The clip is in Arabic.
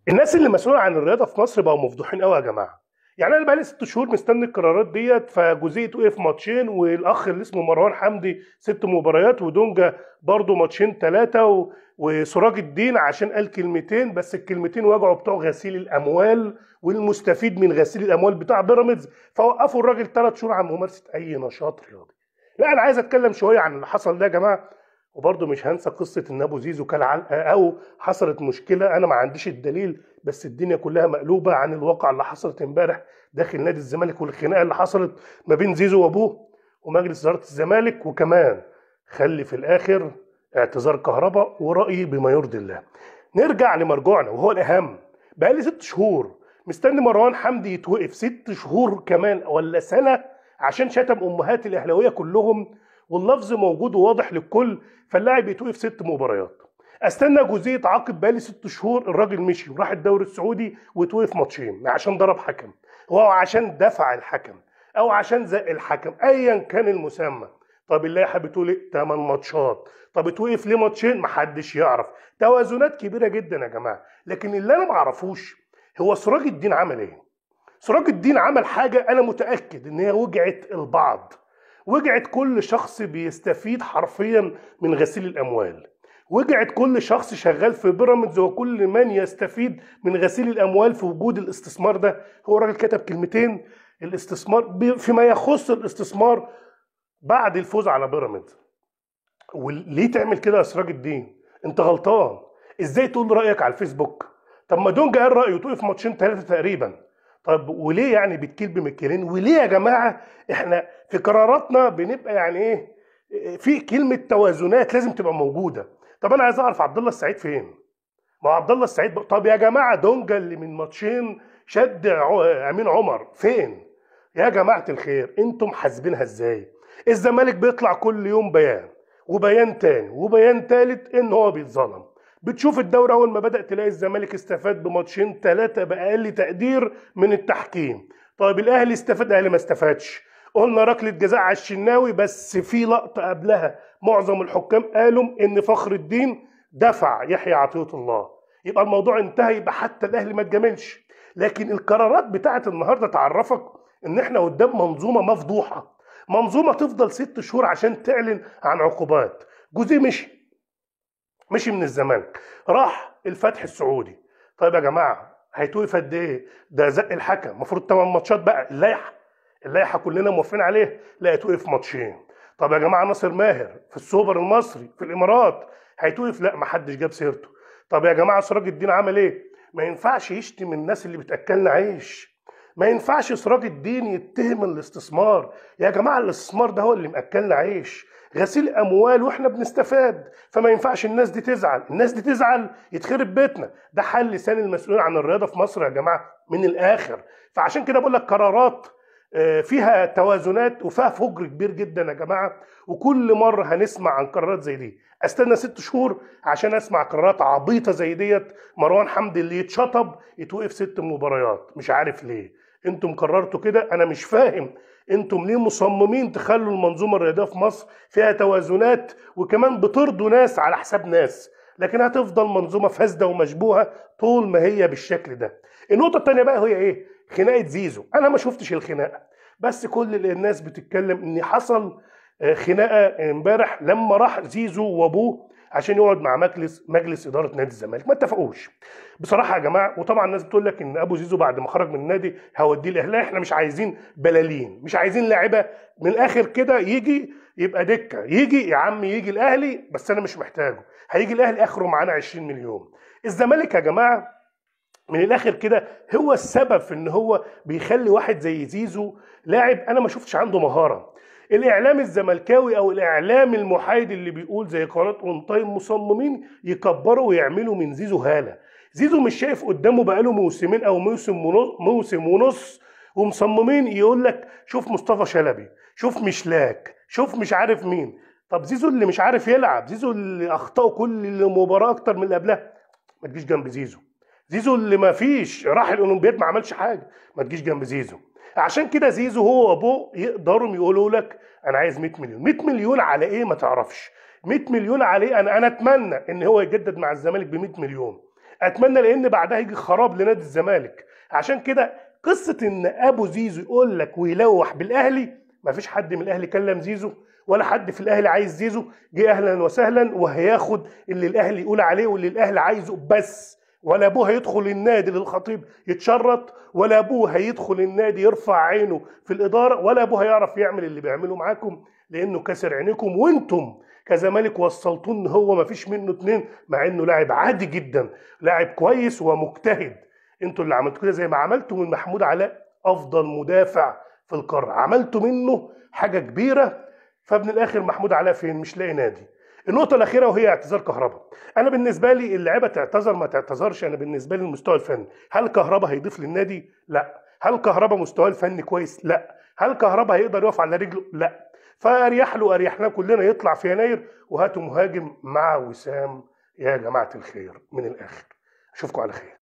الناس اللي مسؤوله عن الرياضه في مصر بقوا مفضوحين قوي يا جماعه. يعني انا بقالي 6 شهور مستني القرارات ديت، فجوزيه وقف ماتشين، والاخ اللي اسمه مروان حمدي 6 مباريات، ودونجا برضه ماتشين ثلاثه، وسراج الدين عشان قال كلمتين، بس الكلمتين وجعوا بتوع غسيل الاموال والمستفيد من غسيل الاموال بتاع بيراميدز، فوقفوا الراجل 3 شهور عن ممارسه اي نشاط رياضي. لا، انا عايز اتكلم شويه عن اللي حصل ده يا جماعه. وبرضه مش هنسى قصه ان ابو زيزو كان علقه او حصلت مشكله، انا ما عنديش الدليل، بس الدنيا كلها مقلوبه عن الواقع اللي حصلت امبارح داخل نادي الزمالك، والخناقه اللي حصلت ما بين زيزو وابوه ومجلس اداره الزمالك. وكمان خلي في الاخر اعتذار كهرباء ورأيي بما يرضي الله. نرجع لمرجوعنا وهو الاهم. بقالي 6 شهور مستني مروان حمدي يتوقف 6 شهور كمان ولا سنه عشان شتم امهات الاهلاويه كلهم، واللفظ موجود وواضح للكل، فاللاعب يتوقف 6 مباريات. استنى جوزيه يتعاقب بقالي 6 شهور، الراجل مشي وراح الدوري السعودي وتوقف ماتشين عشان ضرب حكم، او عشان دفع الحكم، او عشان زق الحكم، ايا كان المسمى. طب اللائحه بتقول ايه؟ 8 ماتشات. طب اتوقف ليه ماتشين؟ محدش يعرف. توازنات كبيره جدا يا جماعه. لكن اللي انا ما اعرفوش هو سراج الدين عمل ايه. سراج الدين عمل حاجه انا متاكد ان هي وجعت البعض، وجعت كل شخص بيستفيد حرفيا من غسيل الاموال، وجعت كل شخص شغال في بيراميدز وكل من يستفيد من غسيل الاموال في وجود الاستثمار ده. هو راجل كتب كلمتين: الاستثمار فيما يخص الاستثمار بعد الفوز على بيراميدز. وليه تعمل كده يا سراج الدين؟ انت غلطان. ازاي تقول رايك على الفيسبوك؟ طب ما دونجا قال رايه توقف ماتشين ثلاثه تقريبا. طب وليه يعني بتكيل بمكيالين؟ وليه يا جماعه احنا في قراراتنا بنبقى يعني ايه؟ في كلمه توازنات لازم تبقى موجوده. طب انا عايز اعرف عبد الله السعيد فين؟ ما هو عبد الله السعيد طب يا جماعه دونجا اللي من ماتشين شد امين عمر فين؟ يا جماعه الخير، انتم حاسبينها ازاي؟ الزمالك بيطلع كل يوم بيان، وبيان تاني، وبيان تالت ان هو بيتظلم. بتشوف الدوري اول ما بدأ تلاقي الزمالك استفاد بماتشين ثلاثه باقل تقدير من التحكيم. طيب الاهلي استفاد؟ الاهلي ما استفادش. قلنا ركله جزاء على الشناوي، بس في لقطه قبلها معظم الحكام قالوا ان فخر الدين دفع يحيى عطية الله، يبقى الموضوع انتهى، يبقى حتى الاهلي ما اتجاملش. لكن القرارات بتاعت النهارده تعرفك ان احنا قدام منظومه مفضوحه، منظومه تفضل 6 شهور عشان تعلن عن عقوبات. جوزيه مشي من الزمالك، راح الفتح السعودي. طيب يا جماعه هيتوقف قد ايه؟ ده زق الحكم، المفروض 8 ماتشات بقى. اللائحه كلنا موافقين عليه، لا يتوقف ماتشين. طب يا جماعه ناصر ماهر في السوبر المصري في الامارات هيتوقف؟ لا، ما حدش جاب سيرته. طب يا جماعه سراج الدين عمل ايه؟ ما ينفعش يشتم الناس اللي بتاكلنا عيش. ما ينفعش سراج الدين يتهم الاستثمار. يا جماعه الاستثمار ده هو اللي مأكلنا عيش، غسيل اموال واحنا بنستفاد. فما ينفعش الناس دي تزعل، الناس دي تزعل يتخرب بيتنا. ده حل لسان المسؤولين عن الرياضه في مصر يا جماعه من الاخر. فعشان كده بقول لك قرارات فيها توازنات وفيها فجر كبير جدا يا جماعه. وكل مره هنسمع عن قرارات زي دي استنى 6 شهور عشان اسمع قرارات عبيطه زي ديت. مروان حمدي اللي يتشطب يتوقف 6 مباريات، مش عارف ليه انتم قررتوا كده. انا مش فاهم انتم ليه مصممين تخلوا المنظومه الرياضيه في مصر فيها توازنات، وكمان بترضوا ناس على حساب ناس، لكن هتفضل منظومه فاسده ومشبوهه طول ما هي بالشكل ده. النقطه الثانيه بقى هي ايه؟ خناقه زيزو. انا ما شفتش الخناقه، بس كل الناس بتتكلم ان حصل خناقه امبارح لما راح زيزو وابوه عشان يقعد مع مجلس اداره نادي الزمالك، ما اتفقوش بصراحه يا جماعه. وطبعا الناس بتقول لك ان ابو زيزو بعد ما خرج من النادي هوديه الاهلي. احنا مش عايزين بلالين، مش عايزين لاعيبه من الاخر كده يجي يبقى دكه. يجي يا عم يجي الاهلي، بس انا مش محتاجه. هيجي الاهلي اخره معانا 20 مليون. الزمالك يا جماعه من الاخر كده هو السبب في ان هو بيخلي واحد زي زيزو لاعب انا ما شفتش عنده مهاره. الاعلام الزملكاوي او الاعلام المحايد اللي بيقول زي قناه اون تايم مصممين يكبروا ويعملوا من زيزو هاله. زيزو مش شايف قدامه بقاله موسمين او موسم ونص، ومصممين يقول لك شوف مصطفى شلبي، شوف مشلاك، شوف مش عارف مين. طب زيزو اللي مش عارف يلعب، زيزو اللي اخطاه كل مباراه اكتر من اللي قبلها، ما تجيش جنب زيزو. زيزو اللي ما فيش راح الاولمبياد ما عملش حاجه، ما تجيش جنب زيزو. عشان كده زيزو هو وابوه يقدروا يقولوا لك انا عايز 100 مليون. 100 مليون على ايه ما تعرفش. 100 مليون على ايه؟ انا اتمنى ان هو يجدد مع الزمالك ب 100 مليون. اتمنى، لان بعدها يجي خراب لنادي الزمالك. عشان كده قصه ان ابو زيزو يقول لك ويلوح بالاهلي، ما فيش حد من الاهلي كلم زيزو، ولا حد في الاهلي عايز زيزو. جه اهلا وسهلا وهياخد اللي الاهلي يقول عليه واللي الاهلي عايزه بس. ولا ابوه هيدخل النادي للخطيب يتشرط، ولا ابوه هيدخل النادي يرفع عينه في الاداره، ولا ابوه هيعرف يعمل اللي بيعمله معاكم، لانه كسر عينيكم. وانتم كزمالك وصلتوه ان هو ما فيش منه اتنين، مع انه لاعب عادي جدا، لاعب كويس ومجتهد. انتوا اللي عملتوا كده، زي ما عملتوا من محمود علاء افضل مدافع في القاره، عملتوا منه حاجه كبيره. فمن الاخر محمود علاء فين؟ مش لاقي نادي. النقطة الأخيرة وهي اعتذار كهربا. أنا بالنسبة لي اللعيبة تعتذر ما تعتذرش، أنا بالنسبة لي المستوى الفني. هل كهربا هيضيف للنادي؟ لا. هل كهربا مستواه الفني كويس؟ لا. هل كهربا هيقدر يقف على رجله؟ لا. فأريحنا كلنا يطلع في يناير وهاتوا مهاجم مع وسام يا جماعة الخير من الآخر. أشوفكم على خير.